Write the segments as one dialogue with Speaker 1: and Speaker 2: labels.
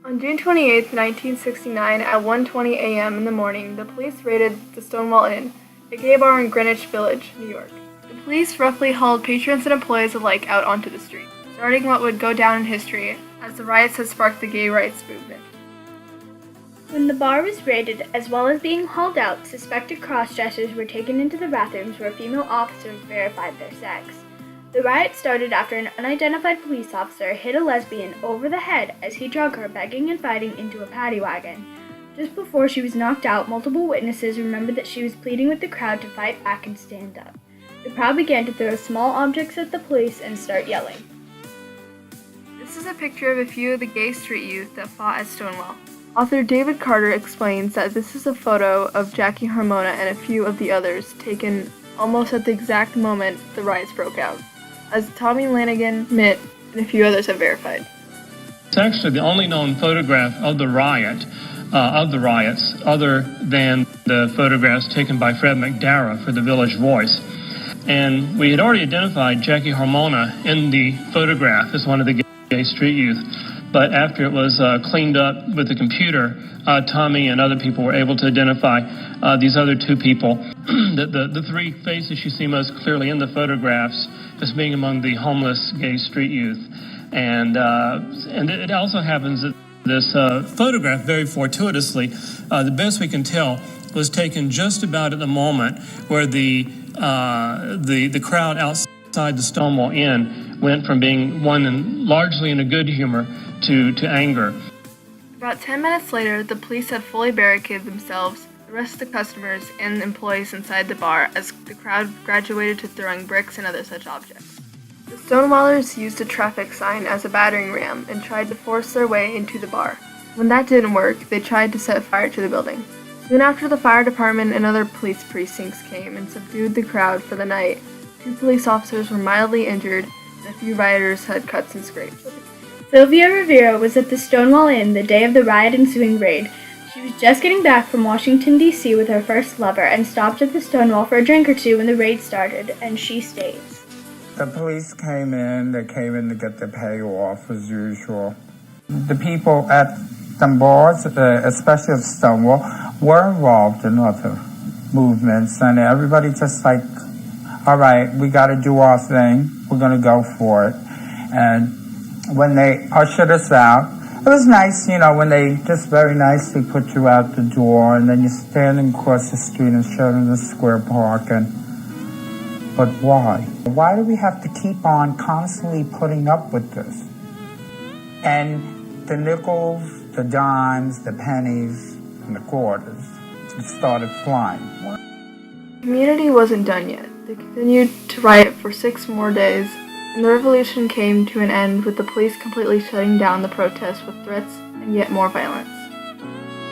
Speaker 1: On June 28, 1969, at 1:20 a.m. in the morning, the police raided the Stonewall Inn, a gay bar in Greenwich Village, New York. The police roughly hauled patrons and employees alike out onto the street, starting what would go down in history as the riots had sparked the gay rights movement.
Speaker 2: When the bar was raided, as well as being hauled out, suspected cross-dressers were taken into the bathrooms where female officers verified their sex. The riot started after an unidentified police officer hit a lesbian over the head as he drug her begging and fighting into a paddy wagon. Just before she was knocked out, multiple witnesses remembered that she was pleading with the crowd to fight back and stand up. The crowd began to throw small objects at the police and start yelling.
Speaker 1: This is a picture of a few of the gay street youth that fought at Stonewall. Author David Carter explains that this is a photo of Jackie Harmona and a few of the others taken almost at the exact moment the riots broke out, as Tommy Lanigan, Mitt, and a few others have verified.
Speaker 3: It's actually the only known photograph of the riots, other than the photographs taken by Fred McDarrah for the Village Voice. And we had already identified Jackie Harmona in the photograph as one of the gay street youth. But after it was cleaned up with the computer, Tommy and other people were able to identify these other two people. The three faces you see most clearly in the photographs as being among the homeless gay street youth. And it also happens that this photograph, very fortuitously, the best we can tell, was taken just about at the moment where the crowd outside the Stonewall Inn went from being largely in a good humor to anger.
Speaker 1: About 10 minutes later, the police had fully barricaded themselves, arrested the customers and employees inside the bar as the crowd graduated to throwing bricks and other such objects. The Stonewallers used a traffic sign as a battering ram and tried to force their way into the bar. When that didn't work, they tried to set fire to the building. Soon after, the fire department and other police precincts came and subdued the crowd for the night. 2 police officers were mildly injured, and a few rioters had cuts and scrapes.
Speaker 2: Sylvia Rivera was at the Stonewall Inn the day of the riot-ensuing raid. She was just getting back from Washington, D.C. with her first lover and stopped at the Stonewall for a drink or two when the raid started, and she stays.
Speaker 4: The police came in to get the payoff as usual. The people at some bars, especially at Stonewall, were involved in other movements, and everybody just like, all right, we got to do our thing, we're going to go for it. And when they ushered us out, it was nice, when they just very nicely put you out the door, and then you're standing across the street in Sheridan Square Park, but why? Why do we have to keep on constantly putting up with this? And the nickels, the dimes, the pennies, and the quarters, it started flying.
Speaker 1: The community wasn't done yet. They continued to riot for 6 more days, and the revolution came to an end with the police completely shutting down the protests with threats and yet more violence.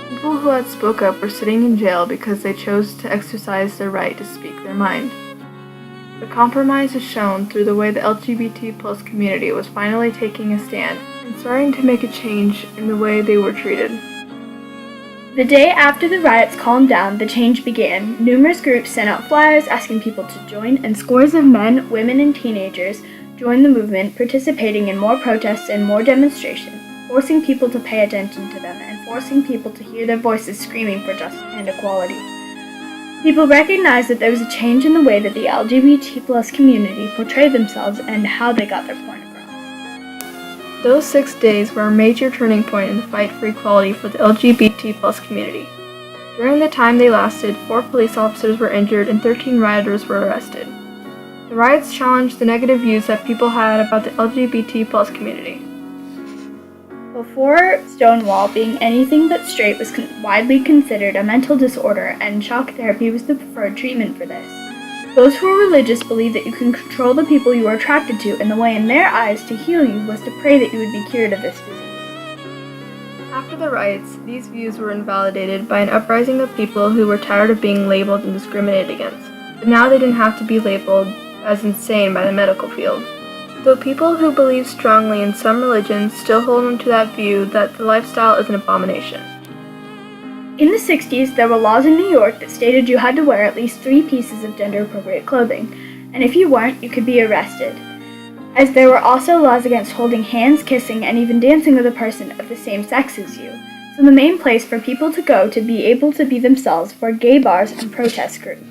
Speaker 1: People who had spoke up were sitting in jail because they chose to exercise their right to speak their mind. The compromise is shown through the way the LGBT+ community was finally taking a stand and starting to make a change in the way they were treated.
Speaker 2: The day after the riots calmed down, the change began. Numerous groups sent out flyers asking people to join, and scores of men, women, and teenagers joined the movement, participating in more protests and more demonstrations, forcing people to pay attention to them and forcing people to hear their voices screaming for justice and equality. People recognized that there was a change in the way that the LGBT+ community portrayed themselves and how they got their point across.
Speaker 1: Those 6 days were a major turning point in the fight for equality for the LGBT+ community. During the time they lasted, 4 police officers were injured and 13 rioters were arrested. The riots challenged the negative views that people had about the LGBT+ community.
Speaker 2: Before Stonewall, being anything but straight was widely considered a mental disorder, and shock therapy was the preferred treatment for this. Those who were religious believed that you can control the people you were attracted to, and the way in their eyes to heal you was to pray that you would be cured of this disease.
Speaker 1: After the riots, these views were invalidated by an uprising of people who were tired of being labeled and discriminated against, but now they didn't have to be labeled as insane by the medical field. Though people who believe strongly in some religions still hold on to that view that the lifestyle is an abomination.
Speaker 2: In the 60s, there were laws in New York that stated you had to wear at least 3 pieces of gender-appropriate clothing, and if you weren't, you could be arrested. as there were also laws against holding hands, kissing, and even dancing with a person of the same sex as you. So the main place for people to go to be able to be themselves were gay bars and protest groups.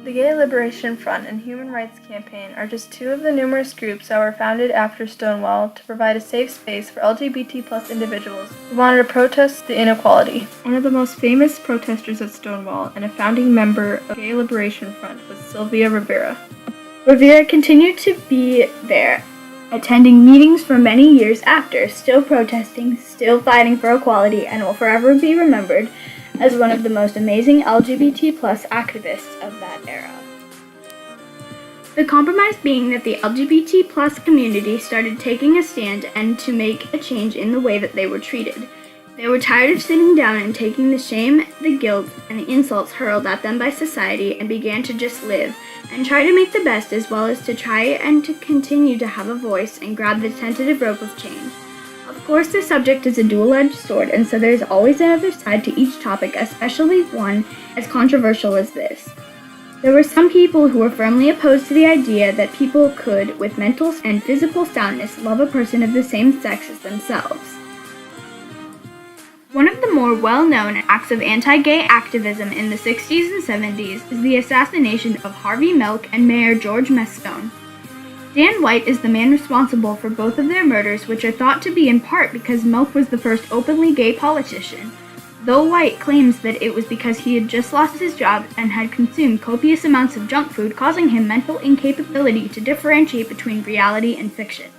Speaker 1: The Gay Liberation Front and Human Rights Campaign are just two of the numerous groups that were founded after Stonewall to provide a safe space for LGBT+ individuals who wanted to protest the inequality. One of the most famous protesters at Stonewall and a founding member of the Gay Liberation Front was Sylvia Rivera.
Speaker 2: Rivera continued to be there, attending meetings for many years after, still protesting, still fighting for equality, and will forever be remembered as one of the most amazing LGBT+ activists of that era. The compromise being that the LGBT+ community started taking a stand and to make a change in the way that they were treated. They were tired of sitting down and taking the shame, the guilt, and the insults hurled at them by society and began to just live and try to make the best as well as to try and to continue to have a voice and grab the tentative rope of change. Of course, the subject is a dual-edged sword, and so there's always another side to each topic, especially one as controversial as this. There were some people who were firmly opposed to the idea that people could, with mental and physical soundness, love a person of the same sex as themselves. One of the more well-known acts of anti-gay activism in the 60s and 70s is the assassination of Harvey Milk and Mayor George Mestone. Dan White is the man responsible for both of their murders, which are thought to be in part because Milk was the first openly gay politician, though White claims that it was because he had just lost his job and had consumed copious amounts of junk food, causing him mental incapability to differentiate between reality and fiction.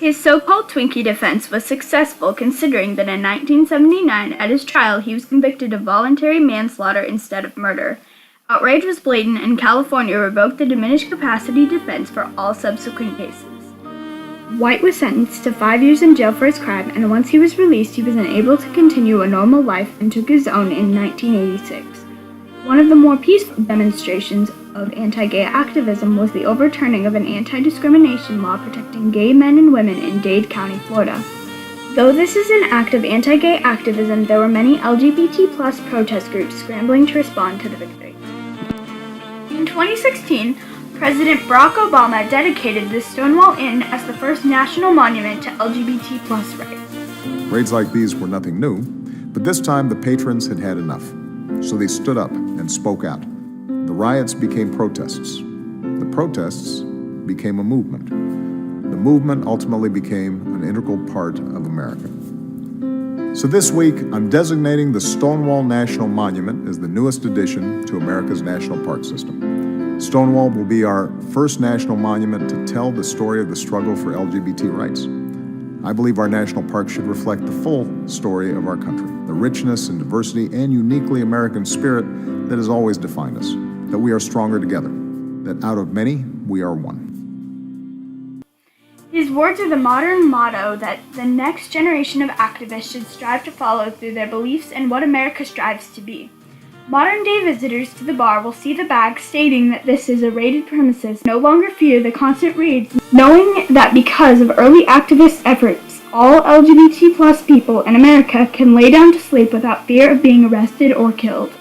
Speaker 2: His so-called Twinkie defense was successful considering that in 1979, at his trial, he was convicted of voluntary manslaughter instead of murder. Outrage was blatant, and California revoked the diminished capacity defense for all subsequent cases. White was sentenced to 5 years in jail for his crime, and once he was released, he was unable to continue a normal life and took his own in 1986. One of the more peaceful demonstrations of anti-gay activism was the overturning of an anti-discrimination law protecting gay men and women in Dade County, Florida. Though this is an act of anti-gay activism, there were many LGBT+ protest groups scrambling to respond to the victory. In 2016, President Barack Obama dedicated the Stonewall Inn as the first national monument to LGBT+ rights.
Speaker 5: Raids like these were nothing new, but this time the patrons had had enough. So they stood up and spoke out. The riots became protests. The protests became a movement. The movement ultimately became an integral part of America. So this week, I'm designating the Stonewall National Monument as the newest addition to America's national park system. Stonewall will be our first national monument to tell the story of the struggle for LGBT rights. I believe our national park should reflect the full story of our country, the richness and diversity and uniquely American spirit that has always defined us, that we are stronger together, that out of many, we are one.
Speaker 2: His words are the modern motto that the next generation of activists should strive to follow through their beliefs and what America strives to be. Modern-day visitors to the bar will see the bag stating that this is a raided premises, no longer fear the constant raids, knowing that because of early activist efforts, all LGBT+ people in America can lay down to sleep without fear of being arrested or killed.